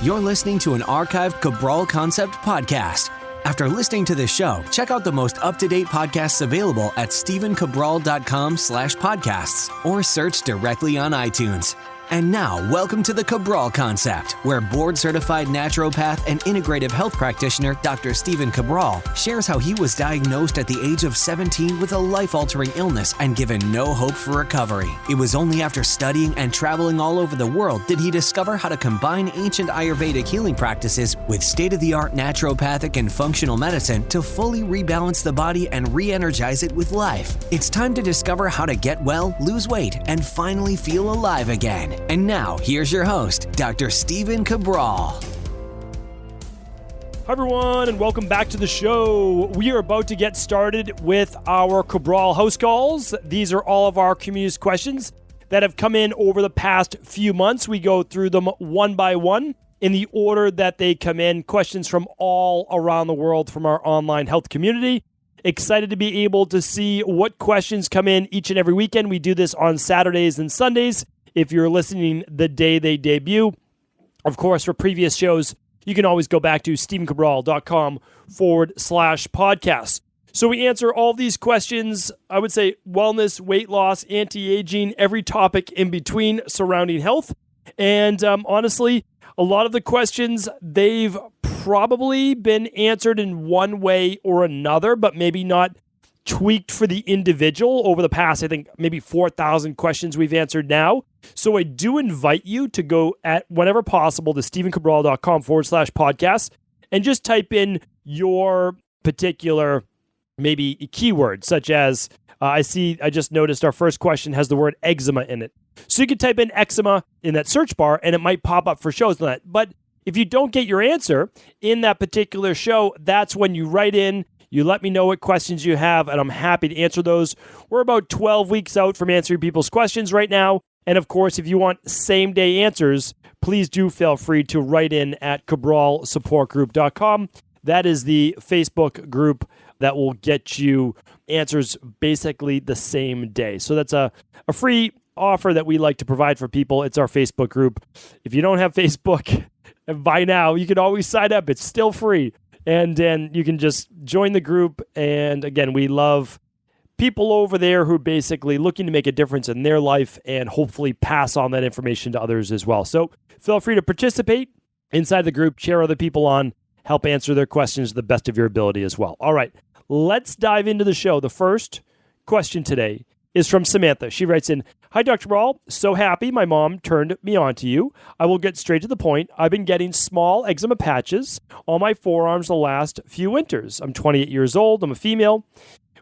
You're listening to an archived Cabral Concept podcast. After listening to this show, check out the most up-to-date podcasts available at stephencabral.com/podcasts or search directly on iTunes. And now, welcome to the Cabral Concept, where board-certified naturopath and integrative health practitioner Dr. Stephen Cabral shares how he was diagnosed at the age of 17 with a life-altering illness and given no hope for recovery. It was only after studying and traveling all over the world did he discover how to combine ancient Ayurvedic healing practices with state-of-the-art naturopathic and functional medicine to fully rebalance the body and re-energize it with life. It's time to discover how to get well, lose weight, and finally feel alive again. And now, here's your host, Dr. Stephen Cabral. Hi, everyone, and welcome back to the show. We are about to get started with our Cabral HouseCalls. These are all of our community's questions that have come in over the past few months. We go through them one by one in the order that they come in. Questions from all around the world from our online health community. Excited to be able to see what questions come in each and every weekend. We do this on Saturdays and Sundays. If you're listening the day they debut, of course, for previous shows, you can always go back to stephencabral.com/podcast. So we answer all these questions, I would say wellness, weight loss, anti-aging, every topic in between surrounding health. And honestly, a lot of the questions, they've probably been answered in one way or another, but maybe not tweaked for the individual over the past, I think, maybe 4,000 questions we've answered now. So I do invite you to go at whenever possible to stephencabral.com/podcast and just type in your particular maybe keyword, such as I just noticed our first question has the word eczema in it. So you can type in eczema in that search bar and it might pop up for shows on that. But if you don't get your answer in that particular show, that's when you write in. You let me know what questions you have, and I'm happy to answer those. We're about 12 weeks out from answering people's questions right now. And of course, if you want same-day answers, please do feel free to write in at cabralsupportgroup.com. That is the Facebook group that will get you answers basically the same day. So that's a free offer that we like to provide for people. It's our Facebook group. If you don't have Facebook by now, you can always sign up. It's still free. And then you can just join the group. And again, we love people over there who are basically looking to make a difference in their life and hopefully pass on that information to others as well. So feel free to participate inside the group, cheer other people on, help answer their questions to the best of your ability as well. All right, let's dive into the show. The first question today is from Samantha. She writes in, "Hi, Dr. Cabral. So happy my mom turned me on to you. I will get straight to the point. I've been getting small eczema patches on my forearms the last few winters. I'm 28 years old. I'm a female.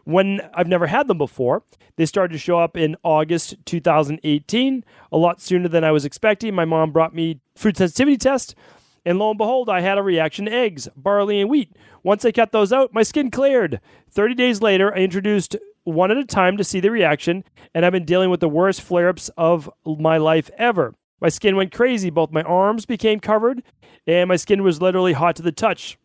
When I've never had them before, they started to show up in August 2018, a lot sooner than I was expecting. My mom brought me food sensitivity test, and lo and behold, I had a reaction to eggs, barley, and wheat. Once I cut those out, my skin cleared. 30 days later, I introduced one at a time to see the reaction, and I've been dealing with the worst flare-ups of my life ever. My skin went crazy. Both my arms became covered, and my skin was literally hot to the touch.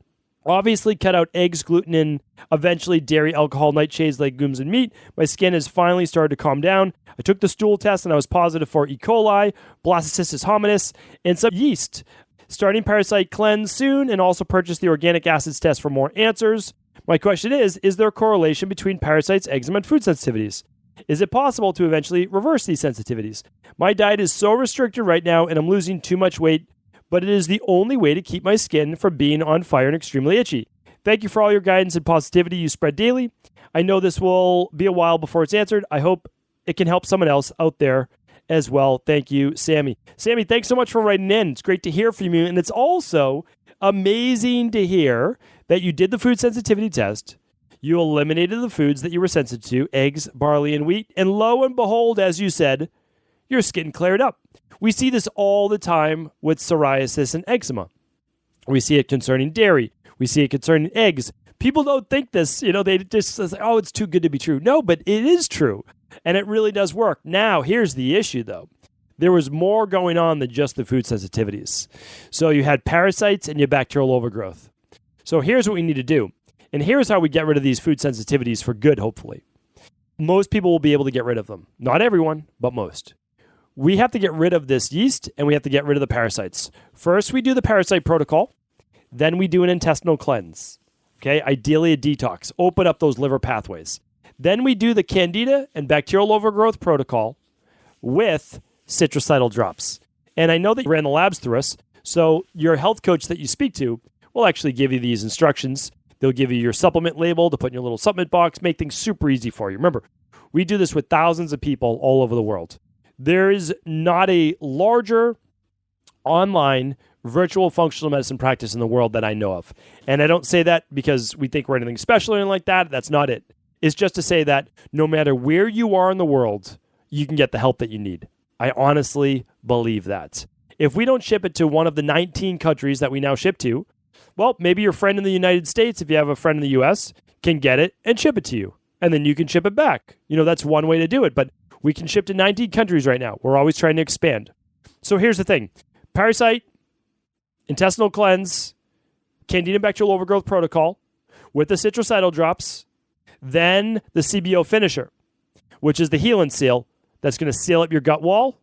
Obviously, cut out eggs, gluten, and eventually dairy, alcohol, nightshades, legumes, and meat. My skin has finally started to calm down. I took the stool test, and I was positive for E. coli, Blastocystis Hominis, and some yeast. Starting parasite cleanse soon, and also purchase the organic acids test for more answers. My question is there a correlation between parasites, eczema, and food sensitivities? Is it possible to eventually reverse these sensitivities? My diet is so restricted right now, and I'm losing too much weight, but it is the only way to keep my skin from being on fire and extremely itchy. Thank you for all your guidance and positivity you spread daily. I know this will be a while before it's answered. I hope it can help someone else out there as well. Thank you, Sammy. Sammy, thanks so much for writing in. It's great to hear from you, and it's also amazing to hear that you did the food sensitivity test, you eliminated the foods that you were sensitive to, eggs, barley, and wheat, and lo and behold, as you said, your skin cleared up. We see this all the time with psoriasis and eczema. We see it concerning dairy. We see it concerning eggs. People don't think this, they just say, oh, it's too good to be true. No, but it is true, and it really does work. Now, here's the issue, though. There was more going on than just the food sensitivities. So you had parasites and you had bacterial overgrowth. So here's what we need to do. And here's how we get rid of these food sensitivities for good, hopefully. Most people will be able to get rid of them. Not everyone, but most. we have to get rid of this yeast and we have to get rid of the parasites. First, we do the parasite protocol. Then we do an intestinal cleanse. Okay, ideally a detox. Open up those liver pathways. Then we do the candida and bacterial overgrowth protocol with citricidal drops. And I know that you ran the labs through us, so your health coach that you speak to will actually give you these instructions. They'll give you your supplement label to put in your little supplement box, make things super easy for you. Remember, we do this with thousands of people all over the world. There is not a larger online virtual functional medicine practice in the world that I know of. And I don't say that because we think we're anything special or anything like that. That's not it. It's just to say that no matter where you are in the world, you can get the help that you need. I honestly believe that. If we don't ship it to one of the 19 countries that we now ship to, well, maybe your friend in the United States, if you have a friend in the US, can get it and ship it to you. And then you can ship it back. You know, that's one way to do it. But we can ship to 19 countries right now. We're always trying to expand. So here's the thing. Parasite, intestinal cleanse, candida bacterial overgrowth protocol with the citricidal drops, then the CBO finisher, which is the heal and seal that's going to seal up your gut wall.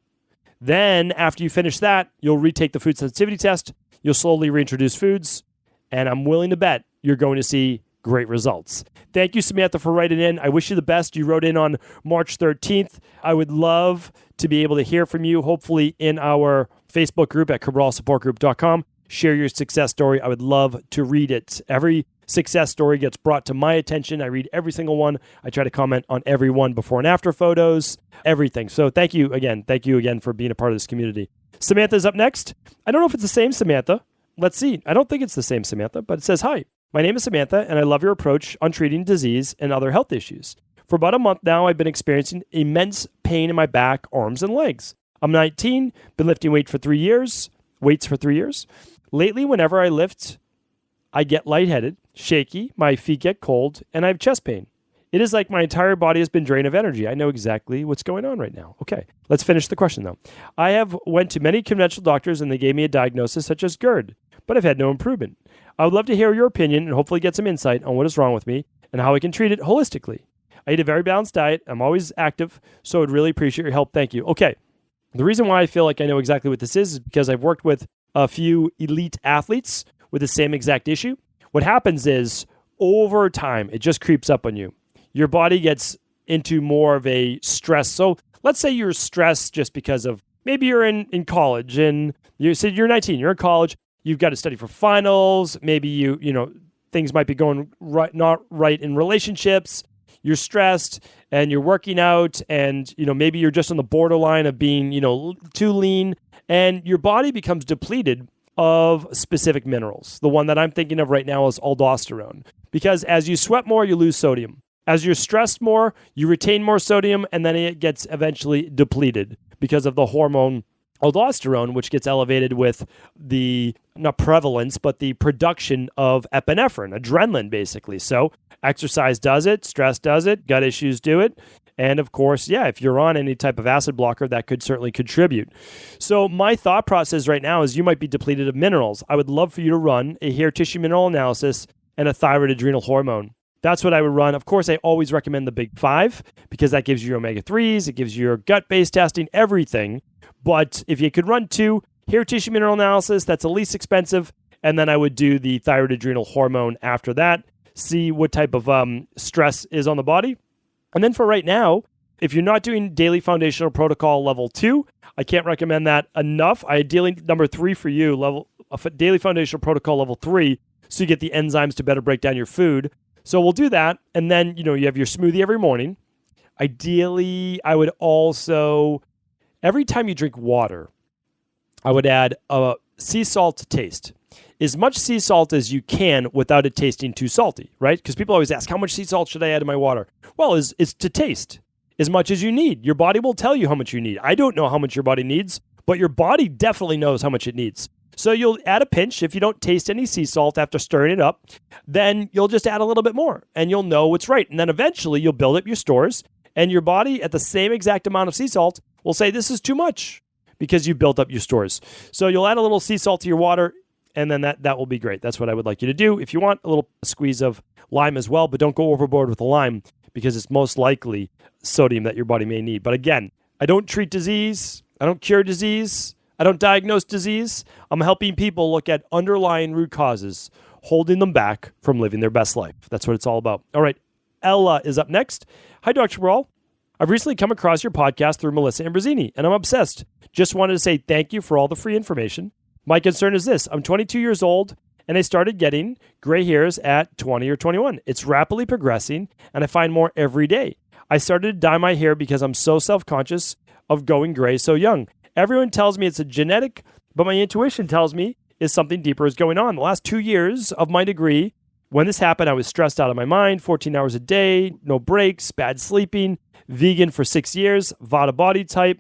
Then after you finish that, you'll retake the food sensitivity test. You'll slowly reintroduce foods. And I'm willing to bet you're going to see great results. Thank you, Samantha, for writing in. I wish you the best. You wrote in on March 13th. I would love to be able to hear from you, hopefully in our Facebook group at cabralsupportgroup.com. Share your success story. I would love to read it. Every success story gets brought to my attention. I read every single one. I try to comment on every one before and after photos, everything. So thank you again. Thank you again for being a part of this community. Samantha's up next. I don't know if it's the same Samantha. Let's see. I don't think it's the same Samantha, but it says, "Hi, my name is Samantha, and I love your approach on treating disease and other health issues. For about a month now, I've been experiencing immense pain in my back, arms, and legs. I'm 19, been lifting weights for 3 years. Lately, whenever I lift, I get lightheaded, shaky, my feet get cold, and I have chest pain. It is like my entire body has been drained of energy. I know exactly what's going on right now." Okay, let's finish the question though. "I have went to many conventional doctors and they gave me a diagnosis such as GERD, but I've had no improvement. I would love to hear your opinion and hopefully get some insight on what is wrong with me and how I can treat it holistically. I eat a very balanced diet. I'm always active, so I would really appreciate your help. Thank you." Okay, the reason why I feel like I know exactly what this is because I've worked with a few elite athletes with the same exact issue. What happens is over time, it just creeps up on you. Your body gets into more of a stress. So let's say you're stressed just because of maybe you're in college and you said you're 19, you're in college, you've got to study for finals. Maybe you know, things might be going right, not right in relationships. You're stressed and you're working out and, you know, maybe you're just on the borderline of being, you know, too lean and your body becomes depleted of specific minerals. The one that I'm thinking of right now is aldosterone because as you sweat more, you lose sodium. As you're stressed more, you retain more sodium and then it gets eventually depleted because of the hormone aldosterone, which gets elevated with the, not prevalence, but the production of epinephrine, adrenaline, basically. So exercise does it, stress does it, gut issues do it. And of course, yeah, if you're on any type of acid blocker, that could certainly contribute. So my thought process right now is you might be depleted of minerals. I would love for you to run a hair tissue mineral analysis and a thyroid adrenal hormone. That's what I would run. Of course, I always recommend the big 5 because that gives you your omega-3s, it gives you your gut-based testing, everything. But if you could run 2, hair tissue mineral analysis, that's the least expensive. And then I would do the thyroid adrenal hormone after that, see what type of stress is on the body. And then for right now, if you're not doing daily foundational protocol level 2, I can't recommend that enough. Ideally, number 3 for you, daily foundational protocol level 3, so you get the enzymes to better break down your food. So we'll do that. And then, you know, you have your smoothie every morning. Ideally, I would also, every time you drink water, I would add a sea salt taste. As much sea salt as you can without it tasting too salty, right? Because people always ask, how much sea salt should I add to my water? Well, it's to taste as much as you need. Your body will tell you how much you need. I don't know how much your body needs, but your body definitely knows how much it needs. So you'll add a pinch. If you don't taste any sea salt after stirring it up, then you'll just add a little bit more and you'll know what's right. And then eventually you'll build up your stores and your body at the same exact amount of sea salt will say this is too much because you built up your stores. So you'll add a little sea salt to your water and then that will be great. That's what I would like you to do. If you want a little squeeze of lime as well, but don't go overboard with the lime because it's most likely sodium that your body may need. But again, I don't treat disease. I don't cure disease. I don't diagnose disease. I'm helping people look at underlying root causes, holding them back from living their best life. That's what it's all about. All right, Ella is up next. Hi, Dr. Cabral. I've recently come across your podcast through Melissa Ambrosini, and I'm obsessed. Just wanted to say thank you for all the free information. My concern is this. I'm 22 years old, and I started getting gray hairs at 20 or 21. It's rapidly progressing, and I find more every day. I started to dye my hair because I'm so self-conscious of going gray so young. Everyone tells me it's a genetic, but my intuition tells me is something deeper is going on. The last 2 years of my degree, when this happened, I was stressed out of my mind, 14 hours a day, no breaks, bad sleeping, vegan for 6 years, Vata body type,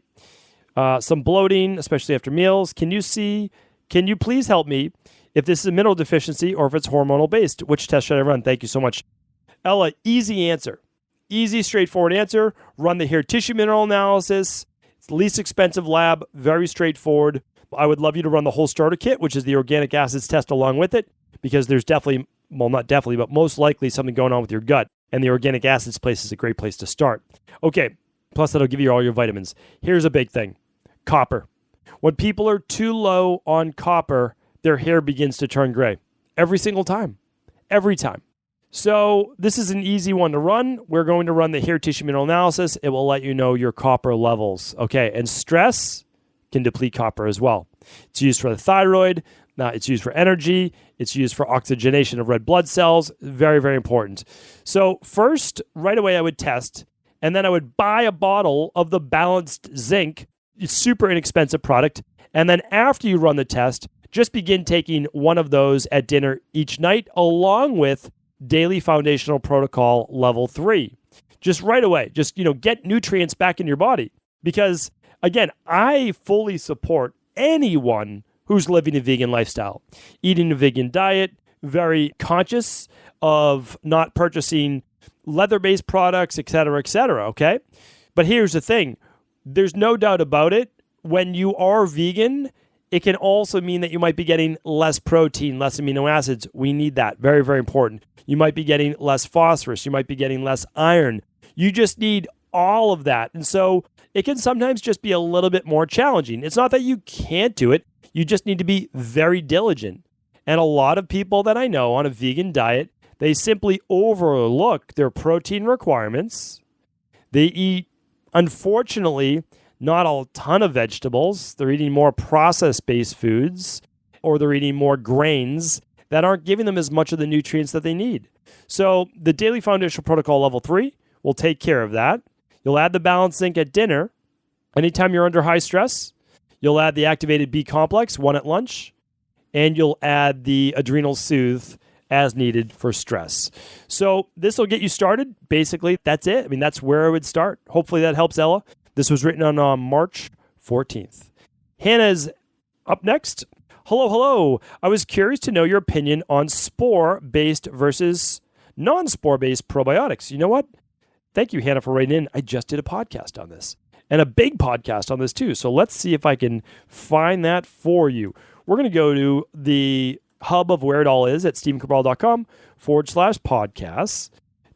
some bloating, especially after meals. Can you please help me if this is a mineral deficiency or if it's hormonal based? Which test should I run? Thank you so much. Ella, easy answer. Easy, straightforward answer. Run the hair tissue mineral analysis. It's the least expensive lab, very straightforward. I would love you to run the whole starter kit, which is the organic acids test along with it, because there's definitely, well, not definitely, but most likely something going on with your gut. And the organic acids place is a great place to start. Okay, plus that'll give you all your vitamins. Here's a big thing. Copper. When people are too low on copper, their hair begins to turn gray. Every single time. Every time. So this is an easy one to run. We're going to run the hair tissue mineral analysis. It will let you know your copper levels. Okay, and stress can deplete copper as well. It's used for the thyroid. It's used for energy. It's used for oxygenation of red blood cells. Very, very important. So first, right away, I would test, and then I would buy a bottle of the balanced zinc. It's super inexpensive product. And then after you run the test, just begin taking one of those at dinner each night, along with Daily Foundational Protocol Level 3. Just right away, just, get nutrients back in your body. Because, again, I fully support anyone who's living a vegan lifestyle, eating a vegan diet, very conscious of not purchasing leather-based products, et cetera, okay? But here's the thing. There's no doubt about it. When you are vegan, it can also mean that you might be getting less protein, less amino acids. We need that. Very, very important. You might be getting less phosphorus. You might be getting less iron. You just need all of that. And so it can sometimes just be a little bit more challenging. It's not that you can't do it. You just need to be very diligent. And a lot of people that I know on a vegan diet, they simply overlook their protein requirements. They eat, unfortunately, not a ton of vegetables. They're eating more process-based foods, or they're eating more grains that aren't giving them as much of the nutrients that they need. So the Daily Foundational Protocol Level 3 will take care of that. You'll add the balanced zinc at dinner. Anytime you're under high stress, you'll add the activated B complex, one at lunch, and you'll add the adrenal soothe as needed for stress. So this will get you started. Basically, that's it. I mean, that's where I would start. Hopefully that helps, Ella. This was written on March 14th. Hannah's up next. Hello. I was curious to know your opinion on spore-based versus non-spore-based probiotics. You know what? Thank you, Hannah, for writing in. I just did a podcast on this, and a big podcast on this too. So let's see if I can find that for you. We're going to go to the hub of where it all is at StephenCabral.com/podcasts.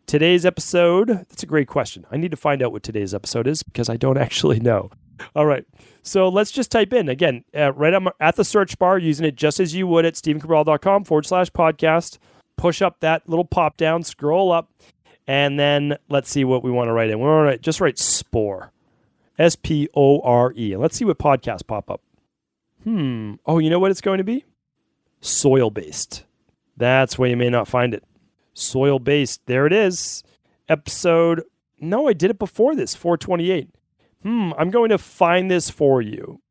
Today's episode, that's a great question. I need to find out what today's episode is because I don't actually know. All right. So let's just type in, again, right at the search bar, using it just as you would at StephenCabral.com/podcast. Push up that little pop down, scroll up, and then let's see what we want to write in. We want to just write spore, S-P-O-R-E. And let's see what podcasts pop up. Oh, you know what it's going to be? Soil-based. That's where you may not find it. Soil-based. There it is. Episode. No, I did it before this, 428. I'm going to find this for you.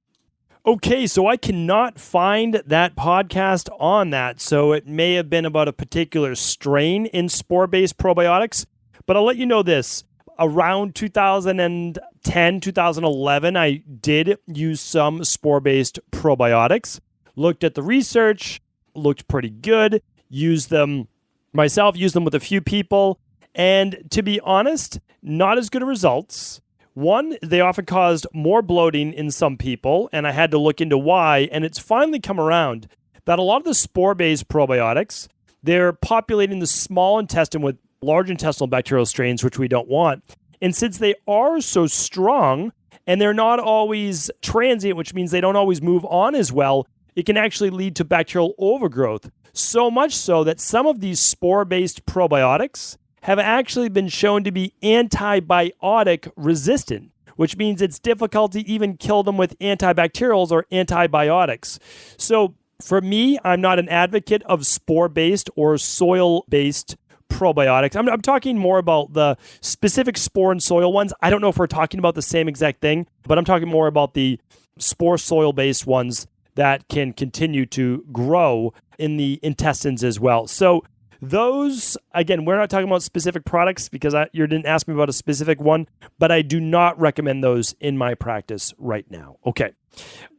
Okay, so I cannot find that podcast on that. So it may have been about a particular strain in spore-based probiotics. But I'll let you know this. Around 2010, 2011, I did use some spore-based probiotics. Looked at the research. Looked pretty good. Used them myself, used them with a few people, and to be honest, not as good results. One, they often caused more bloating in some people, and I had to look into why, and it's finally come around that a lot of the spore-based probiotics, they're populating the small intestine with large intestinal bacterial strains, which we don't want. And since they are so strong and they're not always transient, which means they don't always move on as well, it can actually lead to bacterial overgrowth. So much so that some of these spore-based probiotics have actually been shown to be antibiotic resistant, which means it's difficult to even kill them with antibacterials or antibiotics. So for me, I'm not an advocate of spore-based or soil-based probiotics. I'm talking more about the specific spore and soil ones. I don't know if we're talking about the same exact thing, but I'm talking more about the spore soil-based ones that can continue to grow in the intestines as well. So those, again, we're not talking about specific products because you didn't ask me about a specific one, but I do not recommend those in my practice right now. Okay.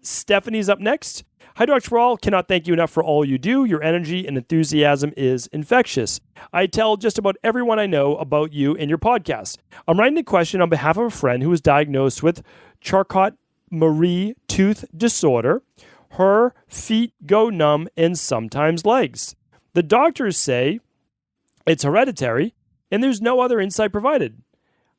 Stephanie's up next. Hi, Dr. Cabral. Cannot thank you enough for all you do. Your energy and enthusiasm is infectious. I tell just about everyone I know about you and your podcast. I'm writing a question on behalf of a friend who was diagnosed with Charcot Marie tooth disorder. Her feet go numb and sometimes legs. The doctors say it's hereditary and there's no other insight provided.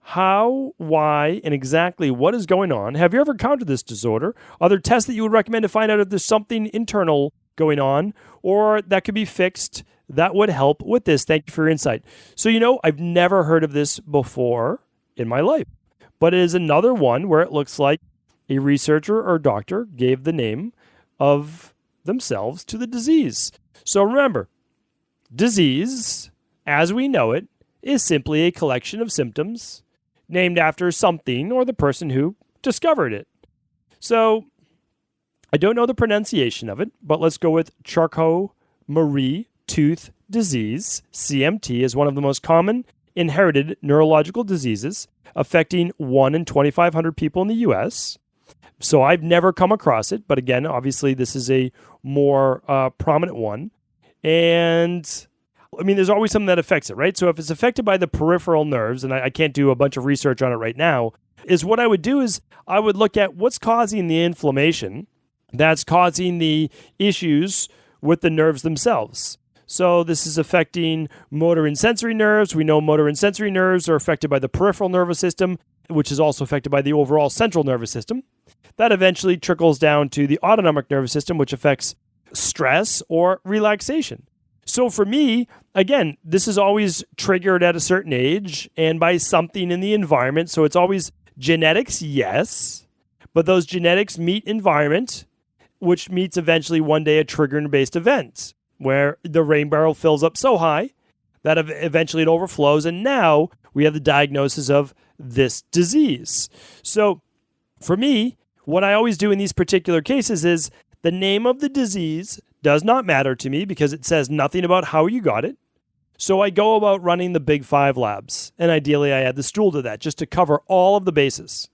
How, why, and exactly what is going on? Have you ever encountered this disorder? Are there tests that you would recommend to find out if there's something internal going on or that could be fixed that would help with this? Thank you for your insight. So, I've never heard of this before in my life, but it is another one where it looks like a researcher or doctor gave the name of themselves to the disease. So remember, disease, as we know it, is simply a collection of symptoms named after something or the person who discovered it. So I don't know the pronunciation of it, but let's go with Charcot Marie tooth disease. CMT is one of the most common inherited neurological diseases affecting 1 in 2,500 people in the U.S. So I've never come across it, but again, obviously this is a more prominent one. And there's always something that affects it, right? So if it's affected by the peripheral nerves, and I can't do a bunch of research on it right now, what I would do is I would look at what's causing the inflammation that's causing the issues with the nerves themselves. So this is affecting motor and sensory nerves. We know motor and sensory nerves are affected by the peripheral nervous system, which is also affected by the overall central nervous system. That eventually trickles down to the autonomic nervous system, which affects stress or relaxation. So for me, again, this is always triggered at a certain age and by something in the environment. So it's always genetics, yes, but those genetics meet environment, which meets eventually one day a trigger-based event where the rain barrel fills up so high that eventually it overflows. And now we have the diagnosis of this disease. So for me, what I always do in these particular cases is the name of the disease does not matter to me because it says nothing about how you got it. So I go about running the big 5 labs, and ideally I add the stool to that just to cover all of the bases.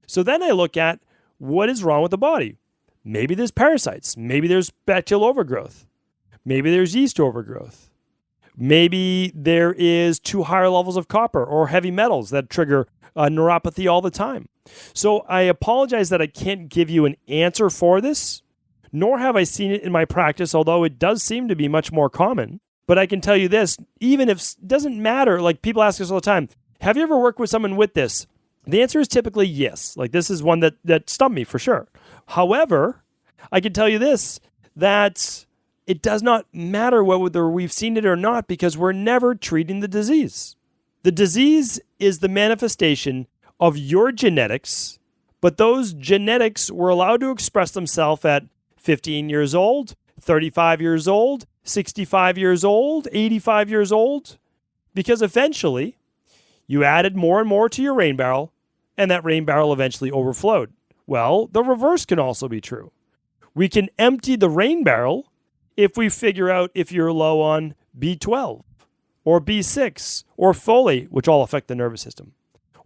So then I look at what is wrong with the body. Maybe there's parasites. Maybe there's bacterial overgrowth. Maybe there's yeast overgrowth. Maybe there is too higher levels of copper or heavy metals that trigger neuropathy all the time. So I apologize that I can't give you an answer for this, nor have I seen it in my practice, although it does seem to be much more common. But I can tell you this, even if it doesn't matter, like people ask us all the time, have you ever worked with someone with this? The answer is typically yes. Like this is one that stumped me for sure. However, I can tell you this, that it does not matter whether we've seen it or not because we're never treating the disease. The disease is the manifestation of your genetics, but those genetics were allowed to express themselves at 15 years old, 35 years old, 65 years old, 85 years old, because eventually you added more and more to your rain barrel, and that rain barrel eventually overflowed. Well, the reverse can also be true. We can empty the rain barrel if we figure out if you're low on B12 or B6 or folate, which all affect the nervous system,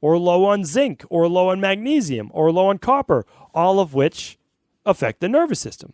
or low on zinc or low on magnesium or low on copper, all of which affect the nervous system.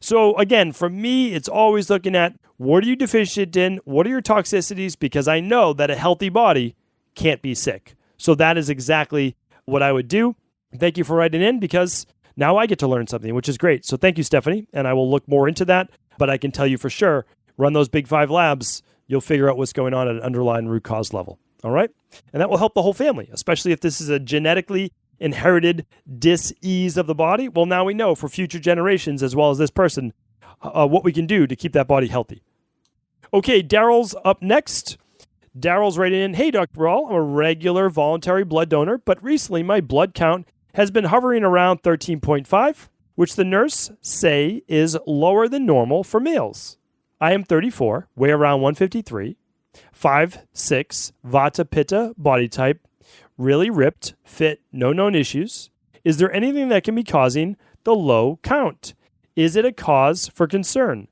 So again, for me, it's always looking at what are you deficient in? What are your toxicities? Because I know that a healthy body can't be sick. So that is exactly what I would do. Thank you for writing in because now I get to learn something, which is great. So thank you, Stephanie. And I will look more into that. But I can tell you for sure, run those big 5 labs, you'll figure out what's going on at an underlying root cause level. All right? And that will help the whole family, especially if this is a genetically inherited dis-ease of the body? Well, now we know for future generations, as well as this person, what we can do to keep that body healthy. Okay, Daryl's up next. Daryl's writing in, hey, Dr. Cabral, I'm a regular voluntary blood donor, but recently my blood count has been hovering around 13.5, which the nurse say is lower than normal for males. I am 34, weigh around 153, 5'6", Vata Pitta body type, really ripped, fit, no known issues. Is there anything that can be causing the low count? Is it a cause for concern?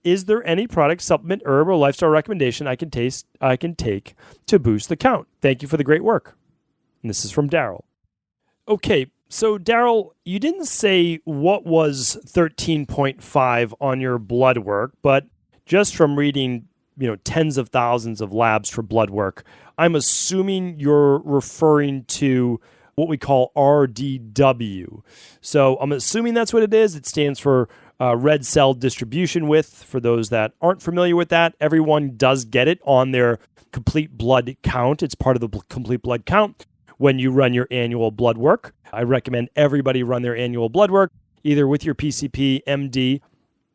Is there any product, supplement, herb, or lifestyle recommendation I can take to boost the count? Thank you for the great work. And this is from Daryl. Okay, so Daryl, you didn't say what was 13.5 on your blood work, but just from reading, tens of thousands of labs for blood work, I'm assuming you're referring to what we call RDW. So I'm assuming that's what it is. It stands for red cell distribution width. For those that aren't familiar with that, everyone does get it on their complete blood count. It's part of the complete blood count when you run your annual blood work. I recommend everybody run their annual blood work, either with your PCP, MD,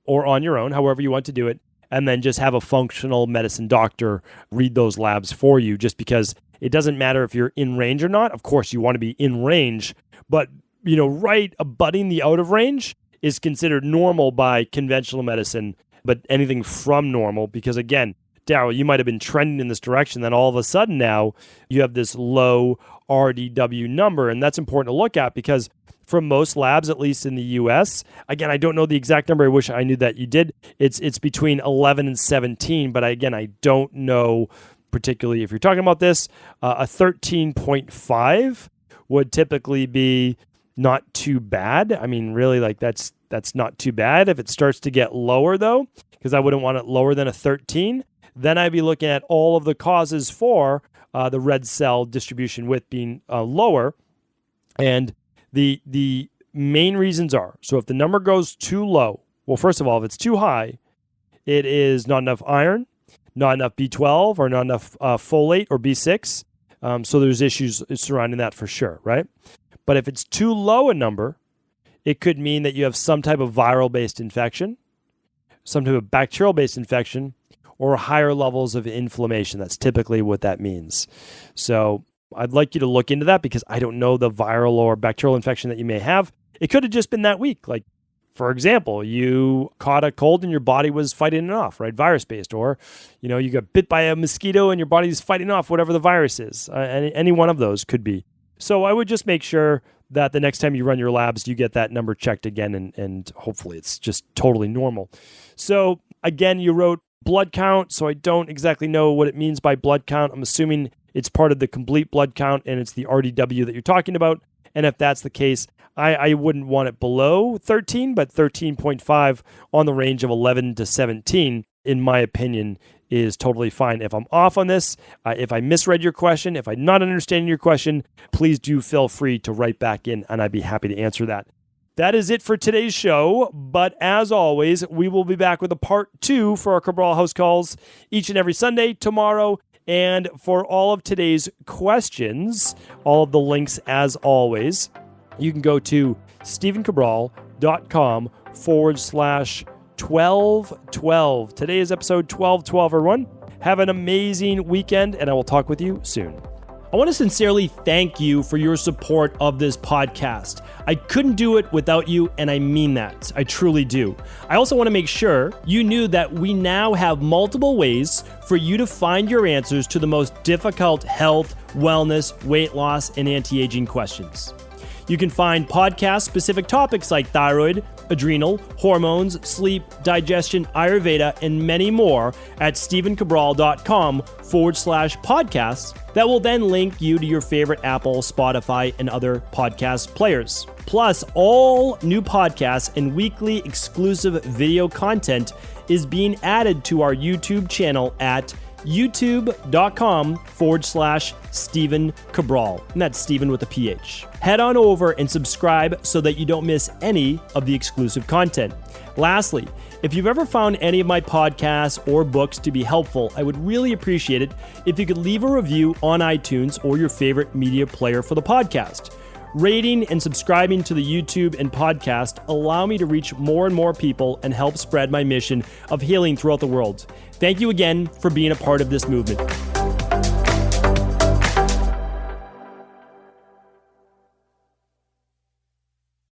or on your own, however you want to do it, and then just have a functional medicine doctor read those labs for you, just because it doesn't matter if you're in range or not. Of course, you want to be in range, but right abutting the out of range is considered normal by conventional medicine, but anything from normal, because again, Daryl, you might have been trending in this direction, then all of a sudden now you have this low RDW number, and that's important to look at because from most labs, at least in the US, again, I don't know the exact number. I wish I knew that you did. It's between 11 and 17, but I don't know particularly if you're talking about this. A 13.5 would typically be not too bad. I mean, really, that's not too bad. If it starts to get lower, though, because I wouldn't want it lower than a 13, then I'd be looking at all of the causes for the red cell distribution width being lower. And the main reasons are, so if the number goes too low, well, first of all, if it's too high, it is not enough iron, not enough B12, or not enough folate or B6. So there's issues surrounding that for sure, right? But if it's too low a number, it could mean that you have some type of viral-based infection, some type of bacterial-based infection, or higher levels of inflammation. That's typically what that means. So I'd like you to look into that because I don't know the viral or bacterial infection that you may have. It could have just been that week. Like, for example, you caught a cold and your body was fighting it off, right? Virus-based. Or, you got bit by a mosquito and your body's fighting off whatever the virus is. Any one of those could be. So I would just make sure that the next time you run your labs, you get that number checked again, and hopefully it's just totally normal. So again, you wrote blood count, so I don't exactly know what it means by blood count. I'm assuming it's part of the complete blood count, and it's the RDW that you're talking about. And if that's the case, I wouldn't want it below 13, but 13.5 on the range of 11 to 17, in my opinion, is totally fine. If I'm off on this, if I misread your question, if I'm not understanding your question, please do feel free to write back in, and I'd be happy to answer that. That is it for today's show, but as always, we will be back with a part 2 for our Cabral House Calls each and every Sunday tomorrow. And for all of today's questions, all of the links as always, you can go to stephencabral.com/1212. Today is episode 1212, everyone. Have an amazing weekend, and I will talk with you soon. I want to sincerely thank you for your support of this podcast. I couldn't do it without you, and I mean that. I truly do. I also want to make sure you knew that we now have multiple ways for you to find your answers to the most difficult health, wellness, weight loss, and anti-aging questions. You can find podcast-specific topics like thyroid, adrenal, hormones, sleep, digestion, Ayurveda, and many more at stephencabral.com/podcasts that will then link you to your favorite Apple, Spotify, and other podcast players. Plus, all new podcasts and weekly exclusive video content is being added to our YouTube channel at youtube.com/Stephen Cabral. And that's Stephen with a PH. Head on over and subscribe so that you don't miss any of the exclusive content. Lastly, if you've ever found any of my podcasts or books to be helpful, I would really appreciate it if you could leave a review on iTunes or your favorite media player for the podcast. Rating and subscribing to the YouTube and podcast allow me to reach more and more people and help spread my mission of healing throughout the world. Thank you again for being a part of this movement.